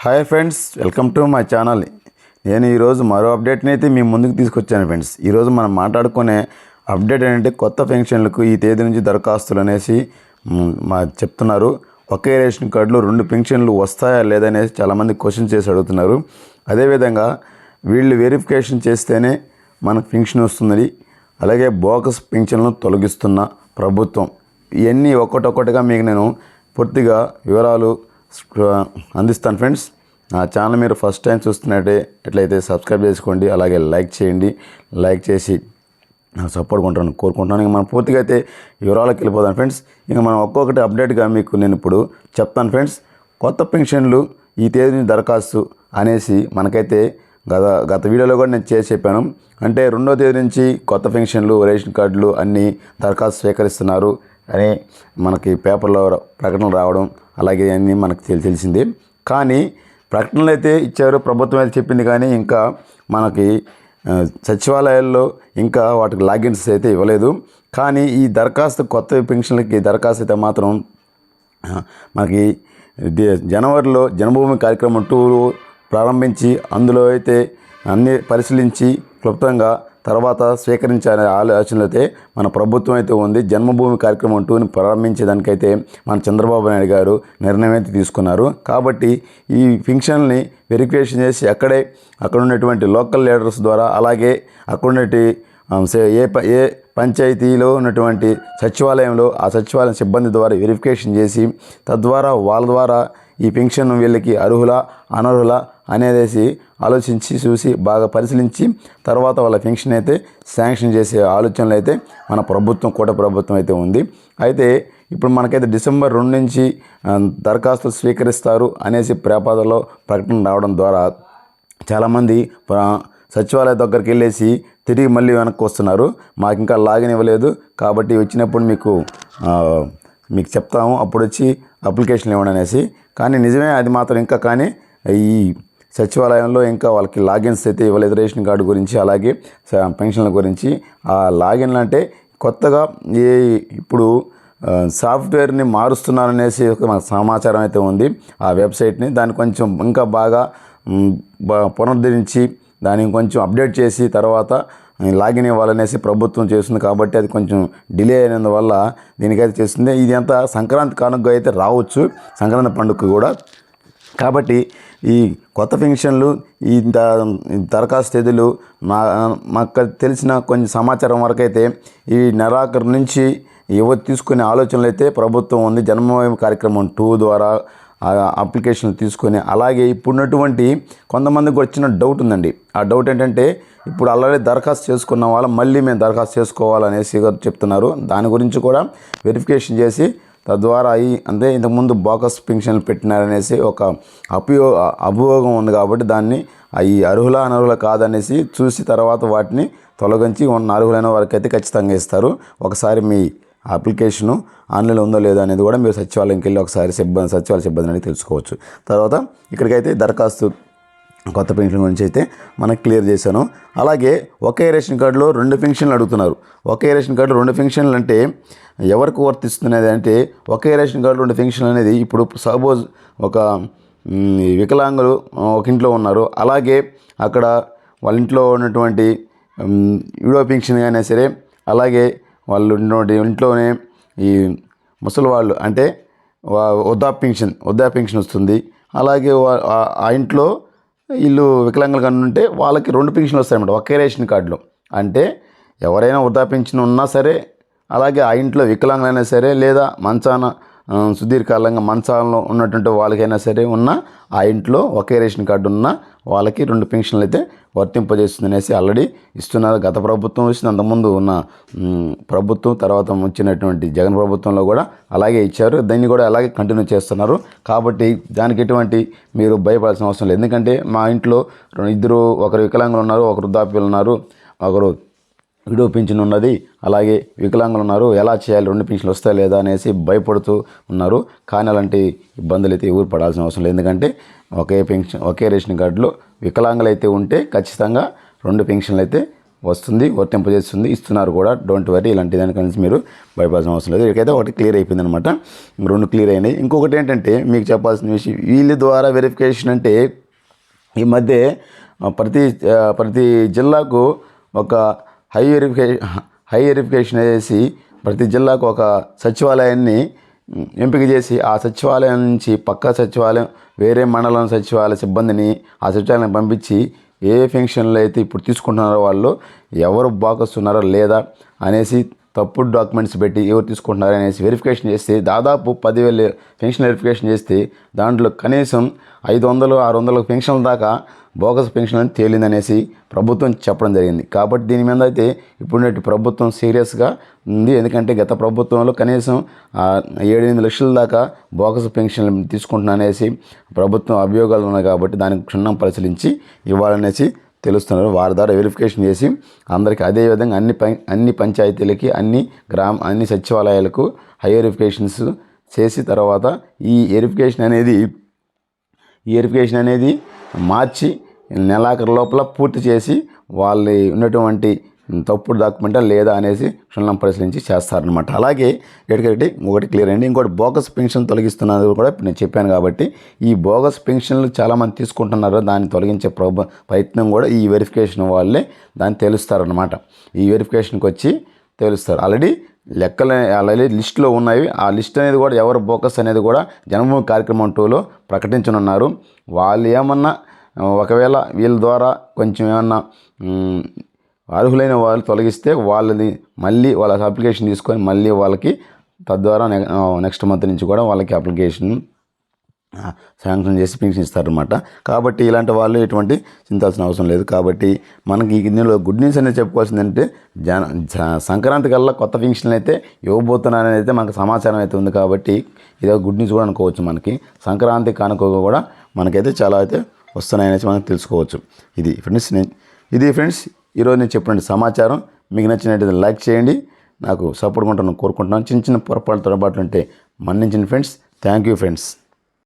Hi friends, welcome to my channel. నేను ఈరోజు మరో అప్డేట్ని అయితే మీ ముందుకు తీసుకొచ్చాను ఫ్రెండ్స్. ఈరోజు మనం మాట్లాడుకునే అప్డేట్ ఏంటంటే కొత్త పెన్షన్లకు ఈ తేదీ నుంచి దరఖాస్తులు అనేసి చెప్తున్నారు. ఒకే రేషన్ కార్డులో 2 పెన్షన్లు వస్తాయా లేదనేసి చాలామంది క్వశ్చన్ చేసి అడుగుతున్నారు. అదేవిధంగా వీళ్ళు వెరిఫికేషన్ చేస్తేనే మనకు పెన్షన్ వస్తుంది. అలాగే బోగస్ పెన్షన్లను తొలగిస్తున్న ప్రభుత్వం, ఇవన్నీ ఒక్కొక్కటిగా మీకు నేను పూర్తిగా వివరాలు అందిస్తాను ఫ్రెండ్స్. నా ఛానల్ మీరు ఫస్ట్ టైం చూస్తున్నట్లయితే సబ్స్క్రైబ్ చేసుకోండి, అలాగే లైక్ చేయండి. లైక్ చేసి సపోర్ట్ కోరుకుంటున్నాను. ఇంకా మనం పూర్తిగా అయితే వివరాలకు వెళ్ళిపోదాం ఫ్రెండ్స్. ఇంకా మనం ఒక్కొక్కటి అప్డేట్గా మీకు నేను ఇప్పుడు చెప్తాను ఫ్రెండ్స్. కొత్త పెన్షన్లు ఈ తేదీని దరఖాస్తు అనేసి మనకైతే గత వీడియోలో కూడా నేను చేసి చెప్పాను. అంటే 2వ తేదీ నుంచి కొత్త పెన్షన్లు, రేషన్ కార్డులు అన్నీ దరఖాస్తు స్వీకరిస్తున్నారు అని మనకి పేపర్లో ప్రకటనలు రావడం, అలాగే అన్నీ మనకు తెలిసింది. కానీ ప్రకటనలు అయితే ఇచ్చారు, ప్రభుత్వం అయితే చెప్పింది. కానీ ఇంకా మనకి సచివాలయాల్లో ఇంకా వాటికి లాగిన్స్ అయితే ఇవ్వలేదు. కానీ ఈ దరఖాస్తు కొత్త పెన్షన్లకి దరఖాస్తు అయితే మాత్రం మనకి జనవరిలో జన్మభూమి కార్యక్రమం 2 ప్రారంభించి అందులో అయితే అన్నీ పరిశీలించి క్లుప్తంగా తర్వాత స్వీకరించాలనే ఆలోచనలు అయితే మన ప్రభుత్వం అయితే ఉంది. జన్మభూమి కార్యక్రమం 2ని ప్రారంభించేదానికైతే మన చంద్రబాబు నాయుడు గారు నిర్ణయం అయితే తీసుకున్నారు. కాబట్టి ఈ పెన్షన్ని వెరిఫికేషన్ చేసి అక్కడ ఉన్నటువంటి లోకల్ లీడర్స్ ద్వారా, అలాగే అక్కడ ఉన్నటువంటి ఏ పంచాయతీలో ఉన్నటువంటి సచివాలయంలో ఆ సచివాలయం సిబ్బంది ద్వారా వెరిఫికేషన్ చేసి తద్వారా వాళ్ళ ద్వారా ఈ పెన్షన్ వీళ్ళకి అర్హులా అనర్హులా అనేది ఆలోచించి చూసి బాగా పరిశీలించి తర్వాత వాళ్ళ పెన్షన్ అయితే శాంక్షన్ చేసే ఆలోచనలు అయితే మన ప్రభుత్వం అయితే ఉంది. అయితే ఇప్పుడు మనకైతే డిసెంబర్ 2 నుంచి దరఖాస్తులు స్వీకరిస్తారు అనేసి పేపర్లో ప్రకటన రావడం ద్వారా చాలామంది సచివాలయ దగ్గరికి వెళ్ళేసి తిరిగి మళ్ళీ వెనక్కి వస్తున్నారు. మాకు ఇంకా లాగిన్ ఇవ్వలేదు, కాబట్టి వచ్చినప్పుడు మీకు చెప్తాము, అప్పుడు వచ్చి అప్లికేషన్ ఇవ్వండి అనేసి. కానీ నిజమే అది మాత్రం ఇంకా కానీ ఈ సచివాలయంలో ఇంకా వాళ్ళకి లాగిన్స్ అయితే ఇవ్వలేదు రేషన్ కార్డు గురించి, అలాగే పెన్షన్ల గురించి. ఆ లాగిన్లు అంటే కొత్తగా ఇప్పుడు సాఫ్ట్వేర్ని మారుస్తున్నారనేసి ఒక సమాచారం అయితే ఉంది. ఆ వెబ్సైట్ని దాన్ని కొంచెం ఇంకా బాగా పునరుద్ధరించి దాన్ని కొంచెం అప్డేట్ చేసి తర్వాత లాగిన్ ఇవ్వాలనేసి ప్రభుత్వం చేస్తుంది. కాబట్టి అది కొంచెం డిలే అయినందువల్ల దీనికైతే చేస్తుంది. ఇది అంతా సంక్రాంతి కానుకగా అయితే రావచ్చు, సంక్రాంతి పండుగ కూడా. కాబట్టి ఈ కొత్త పెన్షన్లు ఈ దరఖాస్తు తేదీలు మాకు తెలిసిన కొంచెం సమాచారం వరకు అయితే ఈ నెలాఖరు నుంచి తీసుకునే ఆలోచనలు అయితే ప్రభుత్వం ఉంది. జన్మభూమి కార్యక్రమం 2 ద్వారా అప్లికేషన్లు తీసుకొని, అలాగే ఇప్పుడున్నటువంటి కొంతమందికి వచ్చిన డౌట్ ఉందండి. ఆ డౌట్ ఏంటంటే ఇప్పుడు ఆల్రెడీ దరఖాస్తు చేసుకున్న వాళ్ళు మళ్ళీ మేము దరఖాస్తు చేసుకోవాలనేసి చెప్తున్నారు. దాని గురించి కూడా వెరిఫికేషన్ చేసి తద్వారా అంటే ఇంతకుముందు బోగస్ పెన్షన్లు పెట్టినారనేసి ఒక అభియోగం ఉంది. కాబట్టి దాన్ని ఈ అర్హుల అనర్హుల కాదనేసి చూసి తర్వాత వాటిని తొలగించి ఉన్న అర్హులైన వారికి అయితే ఖచ్చితంగా ఇస్తారు. ఒకసారి మీ అప్లికేషను ఆన్లైన్లో ఉందో లేదో అనేది కూడా మీరు సచివాలయంకి వెళ్ళి ఒకసారి సచివాలయ సిబ్బంది అనేది తెలుసుకోవచ్చు. తర్వాత ఇక్కడికైతే దరఖాస్తు కొత్త పెన్షన్ గురించి అయితే మనకు క్లియర్ చేశాను. అలాగే ఒకే రేషన్ కార్డులో 2 పెన్షన్లు అడుగుతున్నారు. ఒకే రేషన్ కార్డు 2 పెన్షన్లు అంటే ఎవరికి వర్తిస్తున్నది అంటే, ఒకే రేషన్ కార్డు 2 పెన్షన్లు అనేది ఇప్పుడు సపోజ్ ఒక వికలాంగులు ఒక ఇంట్లో ఉన్నారు, అలాగే అక్కడ వాళ్ళ ఇంట్లో ఉన్నటువంటి విడో పెన్షన్ అయినా సరే, అలాగే వాళ్ళు ఇంట్లోనే ఈ ముసలి వాళ్ళు అంటే వృద్ధాప్య పెన్షన్ వస్తుంది. అలాగే ఆ ఇంట్లో వీళ్ళు వికలాంగులు కానీ ఉంటే వాళ్ళకి 2 పెన్షన్లు వస్తాయన్నమాట ఒకే రేషన్ కార్డులో. అంటే ఎవరైనా వృద్ధాప్య పెన్షన్ ఉన్నా సరే, అలాగే ఆ ఇంట్లో వికలాంగులైనా సరే, లేదా సుదీర్ఘకాలంగా మంచాలలో ఉన్నటువంటి వాళ్ళకైనా సరే ఉన్న ఆ ఇంట్లో ఒకే రేషన్ కార్డు ఉన్న వాళ్ళకి 2 పెన్షన్లు అయితే వర్తింపజేస్తుంది అనేసి ఆల్రెడీ ఇస్తున్నారు. గత ప్రభుత్వం ఇస్తుంది, అంతకుముందు ఉన్న ప్రభుత్వం, తర్వాత వచ్చినటువంటి జగన్ ప్రభుత్వంలో కూడా అలాగే ఇచ్చారు. దాన్ని కూడా అలాగే కంటిన్యూ చేస్తున్నారు. కాబట్టి దానికి ఎటువంటి మీరు భయపడాల్సిన అవసరం లేదు. ఎందుకంటే మా ఇంట్లో ఒకరు వికలాంగులు ఉన్నారు, ఒకరు వృద్ధాప్యులు ఉన్నారు, ఒకరు విడో పెన్షన్ ఉన్నది, అలాగే వికలాంగులు ఉన్నారు, ఎలా చేయాలి, 2 పెన్షన్లు వస్తాయి లేదా అనేసి భయపడుతూ ఉన్నారు. కానీ అలాంటి ఇబ్బందులు అయితే ఎవరు పడాల్సిన అవసరం లేదు. ఎందుకంటే ఒకే రేషన్ కార్డులో వికలాంగులు అయితే ఉంటే ఖచ్చితంగా 2 పెన్షన్లు అయితే వస్తుంది, వర్తింపజేస్తుంది, ఇస్తున్నారు కూడా. డోంట్ వరీ, ఇలాంటి దానికని మీరు భయపడాల్సిన అవసరం లేదు. ఇక్కడైతే ఒకటి క్లియర్ అయిపోయింది అనమాట, 2 క్లియర్ అయినాయి. ఇంకొకటి ఏంటంటే మీకు చెప్పాల్సిన విషయం, వీళ్ళ ద్వారా వెరిఫికేషన్ అంటే ఈ మధ్య ప్రతి జిల్లాకు ఒక హై వెరిఫికేషన్ వేసి ప్రతి జిల్లాకు ఒక సచివాలయాన్ని ఎంపిక చేసి ఆ సచివాలయం నుంచి పక్కా సచివాలయం వేరే మండలం సచివాలయ సిబ్బందిని ఆ సచివాలయం పంపించి ఏ ఫంక్షన్లు అయితే ఇప్పుడు తీసుకుంటున్నారో వాళ్ళు ఎవరు బాకొస్తున్నారో లేదా అనేసి తప్పుడు డాక్యుమెంట్స్ పెట్టి ఎవరు తీసుకుంటున్నారో అనేసి వెరిఫికేషన్ చేస్తే దాదాపు 10,000 పెన్షన్ వెరిఫికేషన్ చేస్తే దాంట్లో కనీసం 500-600 పెన్షన్ల దాకా బోగస్ పెన్షన్ అని తేలిందనేసి ప్రభుత్వం చెప్పడం జరిగింది. కాబట్టి దీని మీద అయితే ఇప్పుడు ప్రభుత్వం సీరియస్గా ఉంది. ఎందుకంటే గత ప్రభుత్వంలో కనీసం 7-8 లక్షల దాకా బోగస్ పెన్షన్లు తీసుకుంటున్నారనేసి ప్రభుత్వం అభియోగాలు ఉన్నాయి. కాబట్టి దానికి క్షుణ్ణం పరిశీలించి ఇవ్వాలనేసి తెలుస్తున్నారు. వారి ద్వారా వెరిఫికేషన్ చేసి అందరికీ అదేవిధంగా అన్ని పంచాయతీలకి అన్ని సచివాలయాలకు హై వెరిఫికేషన్స్ చేసి తర్వాత ఈ వెరిఫికేషన్ అనేది మార్చి నెలాఖరు లోపల పూర్తి చేసి వాళ్ళు ఉన్నటువంటి తప్పుడు డాక్యుమెంటా లేదా అనేసి క్షుణ్ణం పరిశీలించి చేస్తారనమాట. అలాగే ఒకటి క్లియర్ అండి. ఇంకోటి బోగస్ పెన్షన్ తొలగిస్తున్నది కూడా నేను చెప్పాను. కాబట్టి ఈ బోగస్ పెన్షన్లు చాలామంది తీసుకుంటున్నారు. దాన్ని తొలగించే ప్రయత్నం కూడా ఈ వెరిఫికేషన్ వాళ్ళే దాన్ని తెలుస్తారనమాట. ఈ వెరిఫికేషన్కి వచ్చి తెలుస్తారు. ఆల్రెడీ లిస్టులో ఉన్నాయి. ఆ లిస్ట్ అనేది కూడా ఎవరు బోగస్ అనేది కూడా జన్మభూమి కార్యక్రమం 2లో ప్రకటించనున్నారు. వాళ్ళు ఏమన్నా ఒకవేళ వీళ్ళ ద్వారా కొంచెం ఏమన్నా అర్హులైన వాళ్ళు తొలగిస్తే వాళ్ళని మళ్ళీ వాళ్ళ అప్లికేషన్ తీసుకొని మళ్ళీ వాళ్ళకి తద్వారా నెక్స్ట్ మంత్ నుంచి కూడా వాళ్ళకి అప్లికేషన్ శాంక్షన్ చేసి పెన్షన్ ఇస్తారనమాట. కాబట్టి ఇలాంటి వాళ్ళు ఎటువంటి చింతాల్సిన అవసరం లేదు. కాబట్టి మనకి ఇందులో గుడ్ న్యూస్ అనేది చెప్పుకోవాల్సిందంటే సంక్రాంతి కల్లా కొత్త పెన్షన్లు అయితే ఇవ్వబోతున్నారని అయితే మనకు సమాచారం అయితే ఉంది. కాబట్టి ఇది గుడ్ న్యూస్ కూడా అనుకోవచ్చు. మనకి సంక్రాంతి కానుక కూడా మనకైతే చాలా అయితే వస్తున్నాయనేసి మనం తెలుసుకోవచ్చు. ఇది ఫ్రెండ్స్ ఈరోజు నేను చెప్పిన సమాచారం మీకు నచ్చినట్టు లైక్ చేయండి. నాకు సపోర్ట్ కోరుకుంటున్నాను. చిన్న పొరపాటు తొరపాట్లు ఉంటే మన్నించండి ఫ్రెండ్స్. Thank you friends.